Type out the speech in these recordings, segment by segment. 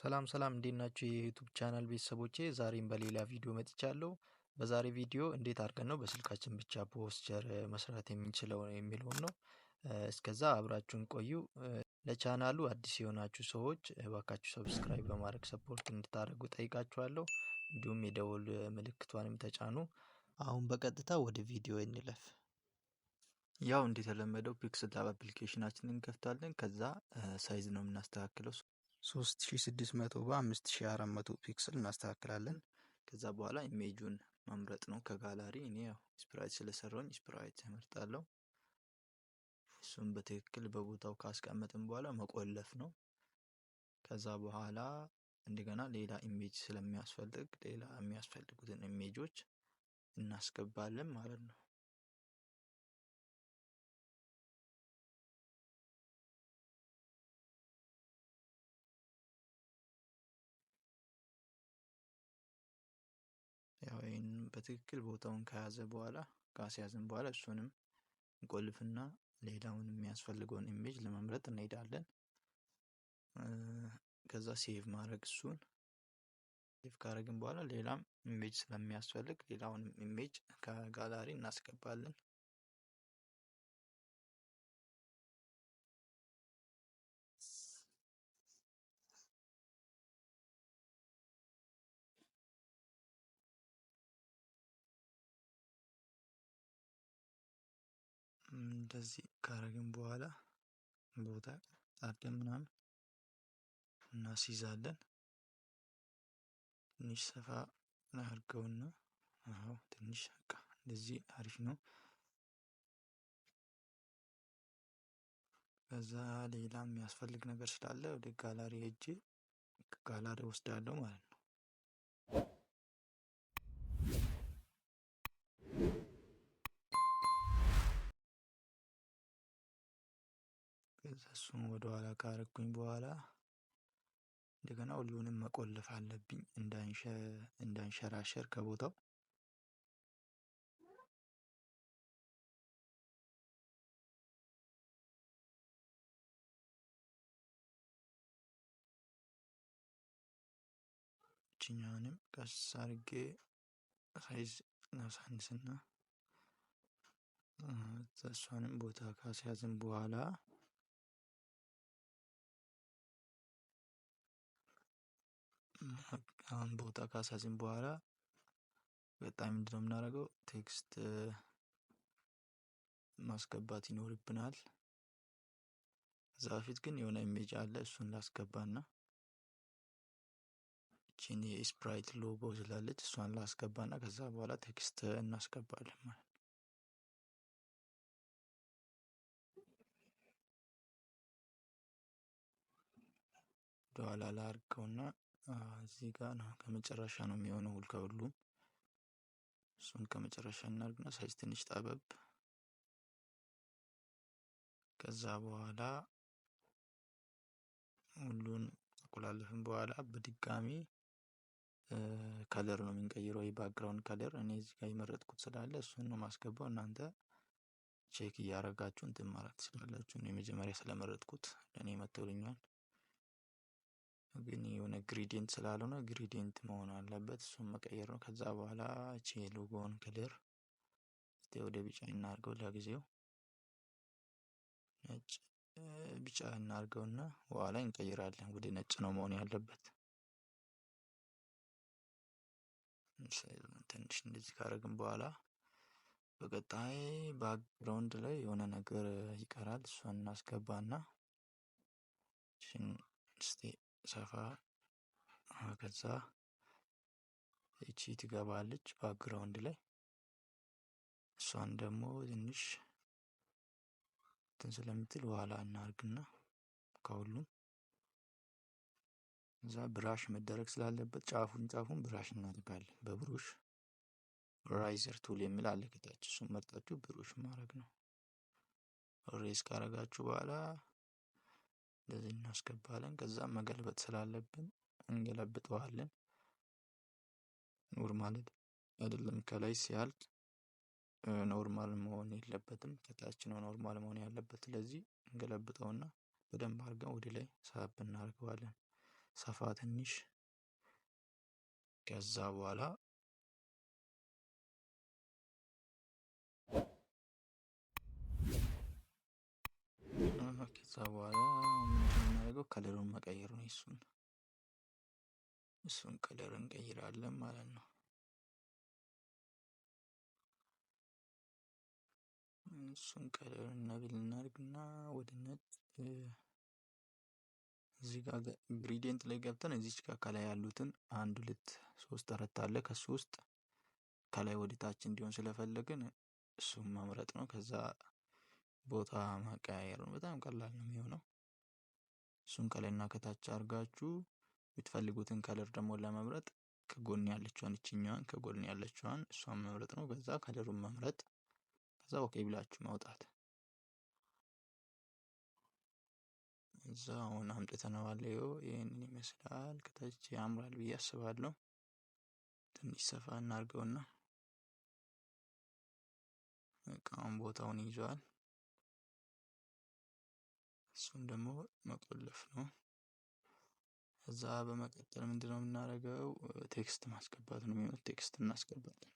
ሰላም እንዴት ናችሁ የዩቲዩብ ቻናል ቤተሰቦቼ? ዛሬም በሌላ ቪዲዮ መጥቻለሁ። በዛሬ ቪዲዮ እንዴት አድርገን ነው በስልካችን ብቻ ፖስቸር መስራት የምንችለው የሚለውን ነው። እስከዛ አብራችሁን ቆዩ። ለቻናሉ አዲስ የሆናችሁ ሰዎች እባካችሁ ሰብስክራይብ በማድረግ ሰፖርት እንድታደርጉ ጠይቃችኋለሁ። እንዲሁም የደወል ምልክቷንም ተጫኑ። አሁን በቀጥታ ወደ ቪዲዮ እንለፍ። ያው እንደተለመደው ፒክስል ላብ አፕሊኬሽናችንን እንከፍታለን። ከዛ ሳይዝ ነው የምናስተካክለው 3600 በ5400 ፒክስል እናስተካክላለን። ከዛ በኋላ ኢሜጁን መምረጥ ነው ከጋላሪ። እኔ ያው ስፕራይት ስለሰራሁኝ ስፕራይት እመርጣለሁ። እሱን በትክክል በቦታው ካስቀመጥን በኋላ መቆለፍ ነው። ከዛ በኋላ እንደገና ሌላ ኢሜጅ ስለሚያስፈልግ ሌላ የሚያስፈልጉትን ኢሜጆች እናስገባለን ማለት ነው። ያው ይሄን በትክክል ቦታውን ካስያዝን በኋላ እሱንም እንቆልፍና ሌላውን የሚያስፈልገውን ኢሜጅ ለመምረጥ እንሄዳለን። ከዛ ሴቭ ማድረግ እሱን ሴቭ ካደረግን በኋላ ሌላም ኢሜጅ ስለሚያስፈልግ ሌላውን ኢሜጅ ከጋላሪ እናስገባለን። እንደዚህ ካረግን በኋላ ቦታ አድርገን ምናምን እናስይዛለን። ትንሽ ሰፋ አድርገውና ትንሽ በቃ እንደዚህ አሪፍ ነው። ከዛ ሌላ የሚያስፈልግ ነገር ስላለ ወደ ጋላሪ ሄጄ ጋላሪ ወስዳለሁ ማለት ነው። ከዛ እሱን ወደ ኋላ ካረኩኝ በኋላ እንደገና ሁሉንም መቆለፍ አለብኝ እንዳንሸራሸር ከቦታው። እችኛውንም ቀስ አድርጌ ሳይዝ ላሳንስና እሷንም ቦታ ካስያዝን በኋላ አሁን ቦታ ካስያዝን በኋላ ቀጣይ ምንድነው የምናደርገው? ቴክስት ማስገባት ይኖርብናል። ከዛ በፊት ግን የሆነ ኢሜጅ አለ እሱን ላስገባና እቺን የስፕራይት ሎጎ ስላለች እሷን ላስገባና ከዛ በኋላ ቴክስት እናስገባለን ማለት ነው። ወደኋላ ላድርገውና እዚህ ጋር ነው ከመጨረሻ ነው የሚሆነው ከሁሉም። እሱን ከመጨረሻ እናድርግና ሳይዝ ትንሽ ጠበብ። ከዛ በኋላ ሁሉን አቆላለፍን በኋላ በድጋሚ ከለር ነው የምንቀይረው። የባክግራውንድ ከለር እኔ እዚህ ጋር የመረጥኩት ስላለ እሱን ነው ማስገባው። እናንተ ቼክ እያደረጋችሁ እንትን ማለት ትችላላችሁ። እኔ መጀመሪያ ስለመረጥኩት ለኔ መጥቶልኛል። ግን የሆነ ግሬዲየንት ስላልሆነ ግሬዲየንት መሆን አለበት፣ እሱን መቀየር ነው። ከዛ በኋላ እቺ ሎጎውን ከለር ወደ ቢጫ እናድርገው ለጊዜው። ነጭ ቢጫ እናድርገውና በኋላ እንቀይራለን። ወደ ነጭ ነው መሆን ያለበት። ትንሽ እንደዚህ ካደረግን በኋላ በቀጣይ ባክግራውንድ ላይ የሆነ ነገር ይቀራል። እሷን እናስገባና እስቲ ሰፋ ከዛ እቺ ትገባለች ባክግራውንድ ላይ። እሷን ደግሞ ትንሽ እንትን ስለምትል በኋላ እናርግና ከሁሉም እዛ ብራሽ መደረግ ስላለበት ጫፉን ብራሽ እናደርጋለን። በብሩሽ ራይዘር ቱል የሚል አለ ከታች፣ እሱን መርጣችሁ ብሩሽ ማድረግ ነው። ሬስ ካረጋችሁ በኋላ እንደዚህ እናስገባለን። ከዛ መገልበጥ ስላለብን እንገለብጠዋለን። ኖርማል አይደለም ከላይ ሲያልቅ ኖርማል መሆን የለበትም፣ ከታች ነው ኖርማል መሆን ያለበት። ስለዚህ እንገለብጠውና በደንብ አድርገን ወደ ላይ ሳብ እናደርገዋለን። ሰፋ ትንሽ። ከዛ በኋላ ምንድነው የምናደርገው? ከለሩን መቀየር ነው። እሱን ከለር እንቀይራለን ማለት ነው። እሱን ከለር እናድርግና ወደ ነጭ እዚህ ጋር ግሬዲየንት ላይ ገብተን እዚች ጋር ከላይ ያሉትን 1 2 3 4 አለ። ከሱ ውስጥ ከላይ ወደ ታች እንዲሆን ስለፈለግን እሱን መምረጥ ነው። ከዛ ቦታ ማቀያየር ነው። በጣም ቀላል ነው የሚሆነው። እሱን ከላይና ከታች አድርጋችሁ የምትፈልጉትን ከለር ደግሞ ለመምረጥ ከጎን ያለችዋን ከጎን ያለችዋን እሷን መምረጥ ነው። ከዛ ከለሩን መምረጥ፣ ከዛ ኦኬ ብላችሁ ማውጣት። እዛ አሁን አምጥተነዋል። ይሄንን ይመስላል። ከታች ያምራል ብዬ አስባለሁ። ትንሽ ሰፋ እናድርገውና እቃውን ቦታውን ይዟል። እሱን ደግሞ መቆለፍ ነው። እዛ በመቀጠል ምንድነው የምናደርገው? ቴክስት ማስገባት ነው የሚሆነው። ቴክስት እናስገባለን።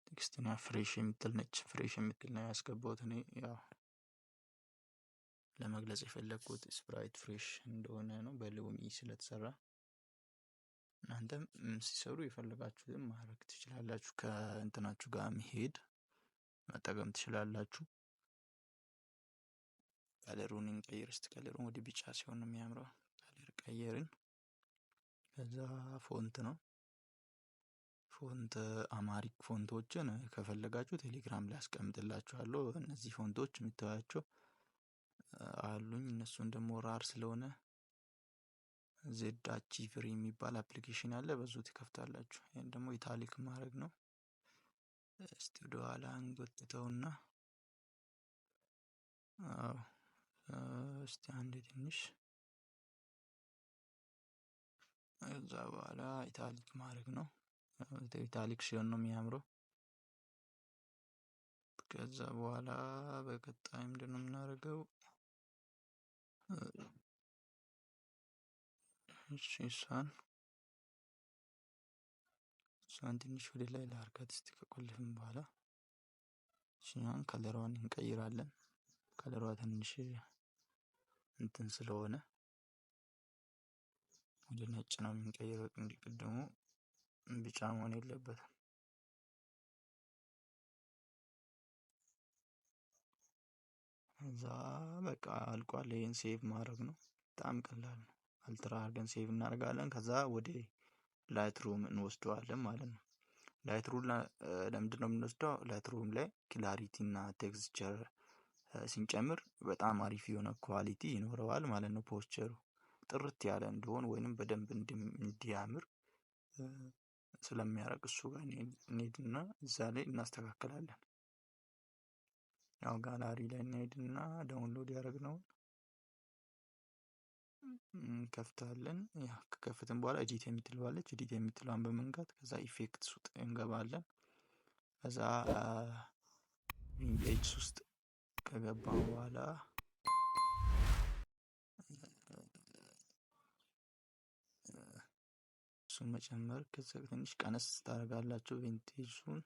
ቴክስትና ፍሬሽ የምትል ነች። ፍሬሽ የምትል ነው ያስገባሁት እኔ። ያው ለመግለጽ የፈለግኩት ስፕራይት ፍሬሽ እንደሆነ ነው፣ በሎሚ ስለተሰራ። እናንተም ሲሰሩ የፈለጋችሁትን ማድረግ ትችላላችሁ። ከእንትናችሁ ጋር መሄድ መጠቀም ትችላላችሁ። ከለሩን እንቀይር እስቲ። ከለሩን ወደ ቢጫ ሲሆን ነው የሚያምረው። ከለር ቀየርን። ከዛ ፎንት ነው። ፎንት አማሪክ ፎንቶችን ከፈለጋችሁ ቴሌግራም ላይ አስቀምጥላችኋለሁ። እነዚህ ፎንቶች የምታዩዋቸው አሉኝ። እነሱን ደግሞ ራር ስለሆነ ዜድ አቺቨር የሚባል አፕሊኬሽን አለ። በዙ ትከፍታላችሁ። ይሄን ደግሞ ኢታሊክ ማድረግ ነው። እስቲ ወደ ኋላ እንጎትተውና እስቲ አንዴ ትንሽ። ከዛ በኋላ ኢታሊክ ማድረግ ነው። ኢታሊክ ሲሆን ነው የሚያምረው። ከዛ በኋላ በቀጣይ ምንድነው የምናደርገው? እሷን ትንሽ ወደ ላይ ላድርጋት እስቲ። ከቆለፍን በኋላ እኛን ከለሯን እንቀይራለን። ከለሯ ትንሽ እንትን ስለሆነ ወደ ነጭ ነው የምንቀይረው። እንዲቀድሙ ቢጫ መሆን የለበትም። እዛ በቃ አልቋል። ይሄን ሴቭ ማድረግ ነው። በጣም ቀላል ነው። አልትራ አድርገን ሴቭ እናደርጋለን። ከዛ ወደ ላይትሩም እንወስደዋለን ማለት ነው። ላይትሩም ለምንድን ነው የምንወስደው? ላይትሩም ላይ ክላሪቲ እና ቴክስቸር ስንጨምር በጣም አሪፍ የሆነ ኳሊቲ ይኖረዋል ማለት ነው። ፖስቸሩ ጥርት ያለ እንዲሆን ወይንም በደንብ እንዲያምር ስለሚያደርግ እሱ ጋር እንሄድና እዛ ላይ እናስተካክላለን። ያው ጋላሪ ላይ እንሄድና ዳውንሎድ ያደረግነውን እንከፍታለን። ያ ከከፍትን በኋላ ኤዲት የምትለዋለች። ኤዲት የምትለዋን በመንካት ከዛ ኢፌክትስ ውስጥ እንገባለን። ከዛ ቪንቴጅ ውስጥ ከገባን በኋላ እሱን መጨመር፣ ከዛ ትንሽ ቀነስ ታደርጋላችሁ ቪንቴጁን።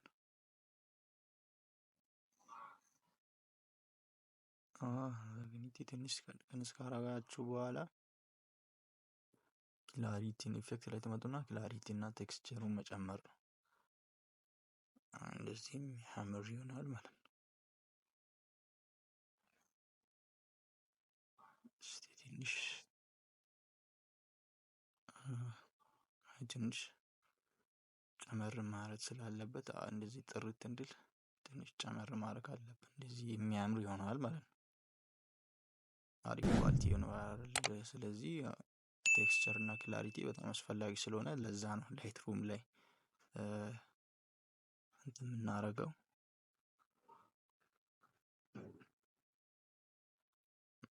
ትንሽ ቀነስ ካደረጋችሁ በኋላ ክላሪቲን ኢፌክት ላይ ትመጡና ክላሪቲ እና ቴክስቸሩን መጨመር ነው። እንደዚህም ያምር ይሆናል ማለት ነው። እስቲ ትንሽ ጨመር ማድረግ ስላለበት እንደዚህ ጥርት እንድል ትንሽ ጨመር ማድረግ አለብን። እንደዚህ የሚያምር ይሆናል ማለት ነው። አሪፍ ኳሊቲ ይሆናል። ስለዚህ ቴክስቸር እና ክላሪቲ በጣም አስፈላጊ ስለሆነ ለዛ ነው ላይትሩም ላይ እንትን የምናደርገው።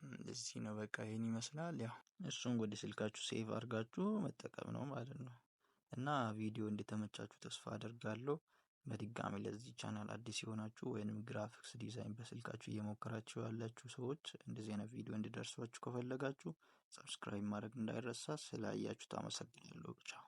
እንደዚህ ነው በቃ ይሄን ይመስላል። ያው እሱን ወደ ስልካችሁ ሴቭ አድርጋችሁ መጠቀም ነው ማለት ነው። እና ቪዲዮ እንደተመቻችሁ ተስፋ አደርጋለሁ። በድጋሚ ለዚህ ቻናል አዲስ የሆናችሁ ወይንም ግራፊክስ ዲዛይን በስልካችሁ እየሞከራችሁ ያላችሁ ሰዎች እንደዚህ አይነት ቪዲዮ እንዲደርሷችሁ ከፈለጋችሁ ሰብስክራይብ ማድረግ እንዳይረሳ። ስላያችሁት አመሰግናለሁ። ቻው